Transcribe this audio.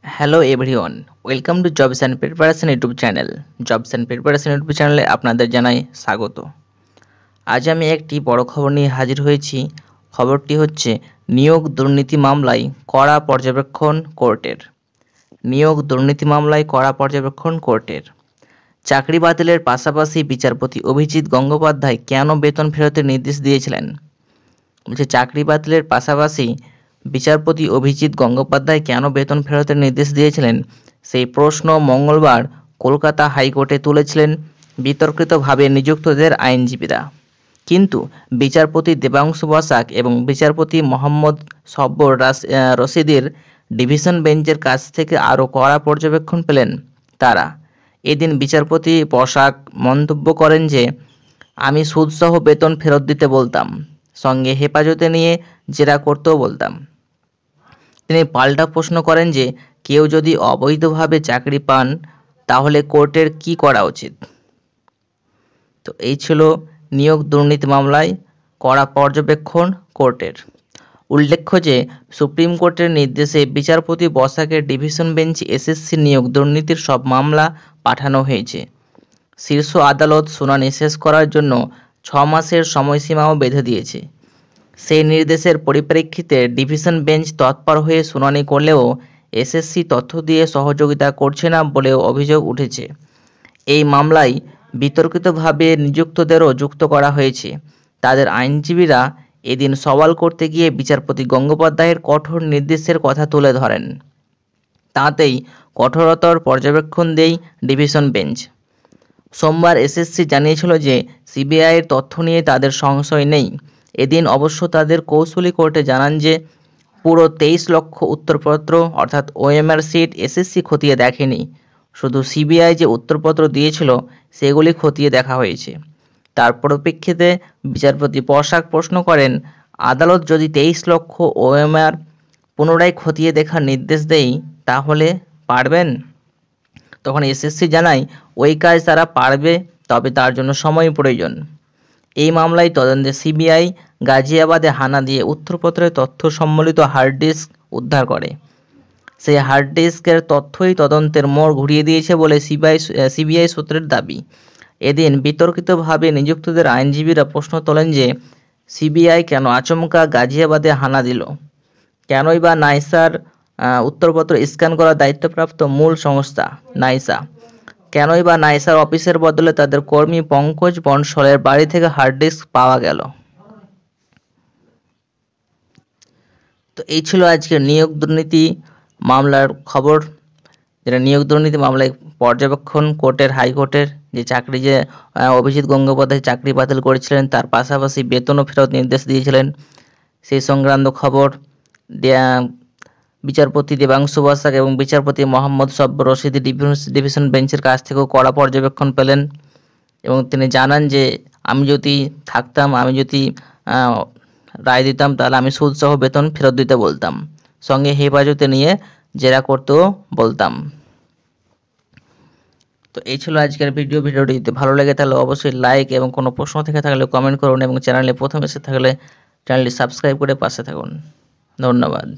Hello everyone, welcome to jobs and preparation YouTube channel. Jobs and preparation YouTube চ্যানেলে আপনাদের জানাই স্বাগত। আজ আমি একটি বড় খবর নিয়ে হাজির হয়েছি। খবরটি হচ্ছে নিয়োগ দুর্নীতি মামলায় কড়া পর্যবেক্ষণ কোর্টের। নিয়োগ দুর্নীতি মামলায় কড়া পর্যবেক্ষণ কোর্টের। চাকরি বাতিলের পাশাপাশি বিচারপতি অভিজিৎ গঙ্গোপাধ্যায় কেন বেতন ফেরতের নির্দেশ দিয়েছিলেন? বলছে চাকরি বাতিলের পাশাপাশি বিচারপতি অভিজিৎ গঙ্গোপাধ্যায় কেন বেতন ফেরতের নির্দেশ দিয়েছিলেন, সেই প্রশ্ন মঙ্গলবার কলকাতা হাইকোর্টে তুলেছিলেন বিতর্কিতভাবে নিযুক্তদের আইনজীবীরা। কিন্তু বিচারপতি দেবাংশু বসাক এবং বিচারপতি মোহাম্মদ সব্বর রশিদের ডিভিশন বেঞ্চের কাছ থেকে আরও কড়া পর্যবেক্ষণ পেলেন তারা। এদিন বিচারপতি বসাক মন্তব্য করেন যে, আমি সুদসহ বেতন ফেরত দিতে বলতাম, সঙ্গে হেফাজতে নিয়ে জেরা করতেও বলতাম। তিনি পাল্টা প্রশ্ন করেন যে, কেউ যদি অবৈধভাবে চাকরি পান তাহলে কোর্টের কি করা উচিত? তো এই ছিল নিয়োগ দুর্নীতি মামলায় কড়া পর্যবেক্ষণ কোর্টের। উল্লেখ্য যে, সুপ্রিম কোর্টের নির্দেশে বিচারপতি বসাকের ডিভিশন বেঞ্চে এসএসসি নিয়োগ দুর্নীতির সব মামলা পাঠানো হয়েছে। শীর্ষ আদালত শুনানি শেষ করার জন্য 6 মাসের সময়সীমাও বেঁধে দিয়েছে। সেই নির্দেশের পরিপ্রেক্ষিতে ডিভিশন বেঞ্চ তৎপর হয়ে শুনানি করলেও এসএসসি তথ্য দিয়ে সহযোগিতা করছে না বলেও অভিযোগ উঠেছে। এই মামলায় বিতর্কিতভাবে নিযুক্তদেরও যুক্ত করা হয়েছে। তাদের আইনজীবীরা এদিন সওয়াল করতে গিয়ে বিচারপতি গঙ্গোপাধ্যায়ের কঠোর নির্দেশের কথা তুলে ধরেন। তাতেই কঠোরতর পর্যবেক্ষণ দেয় ডিভিশন বেঞ্চ। সোমবার এসএসসি জানিয়েছিল যে, সিবিআইয়ের তথ্য নিয়ে তাদের সংশয় নেই। এদিন অবশ্য তাদের কৌশলী কোর্টে জানান যে, পুরো 23 লক্ষ উত্তরপত্র অর্থাৎ ওএমআর সিট এসএসসি খতিয়ে দেখেনি, শুধু সিবিআই যে উত্তরপত্র দিয়েছিল সেগুলি খতিয়ে দেখা হয়েছে। তার পরিপ্রেক্ষিতে বিচারপতি বসাক প্রশ্ন করেন, আদালত যদি 23 লক্ষ ওএমআর পুনরায় খতিয়ে দেখার নির্দেশ দেয় তাহলে পারবেন? তখন এসএসসি জানায়, ওই কাজ তারা পারবে, তবে তার জন্য সময় প্রয়োজন। এই মামলায় তদন্তে সিবিআই গাজিয়াবাদে হানা দিয়ে উত্তরপত্রের তথ্য সম্বলিত হার্ড ডিস্ক উদ্ধার করে। সেই হার্ড ডিস্কের তথ্যই তদন্তের মোড় ঘুরিয়ে দিয়েছে বলে সিবিআই সূত্রের দাবি। এদিন বিতর্কিতভাবে নিযুক্তদের আইনজীবীরা প্রশ্ন তোলেন যে, সিবিআই কেন আচমকা গাজিয়াবাদে হানা দিল? কেনই বা নাইসার উত্তরপত্র স্ক্যান করার দায়িত্বপ্রাপ্ত মূল সংস্থা নাইসা, কেনই বা নাইসার অফিসের বদলে তাদের কর্মী পঙ্কজ বনশলের বাড়ি থেকে হার্ড ডিস্ক পাওয়া গেল? তো এই ছিল আজকের নিয়োগ দুর্নীতি মামলার খবর, যেটা নিয়োগ দুর্নীতি মামলায় পর্যবেক্ষণ কোর্টের হাইকোর্টের যে অভিজিৎ গঙ্গোপাধ্যায় চাকরি বাতিল করেছিলেন, তার পাশাপাশি বেতনও ফেরত নির্দেশ দিয়েছিলেন, সেই সংক্রান্ত খবর বিচারপতি দেবাংশু বসাক এবং বিচারপতি মোহাম্মদ সব্বর রশিদি ডিভিশন বেঞ্চের কাছ থেকেও কড়া পর্যবেক্ষণ পেলেন এবং তিনি জানান যে, আমি যদি থাকতাম, আমি যদি রায় দিতাম তাহলে আমি সুদসহ বেতন ফেরত দিতে বলতাম, সঙ্গে হেফাজতে নিয়ে জেরা করতেও বলতাম। তো এই ছিল আজকের ভিডিওটি যদি ভালো লেগে তাহলে অবশ্যই লাইক এবং কোনো প্রশ্ন থেকে থাকলে কমেন্ট করুন এবং চ্যানেলে প্রথম এসে থাকলে চ্যানেলটি সাবস্ক্রাইব করে পাশে থাকুন। ধন্যবাদ।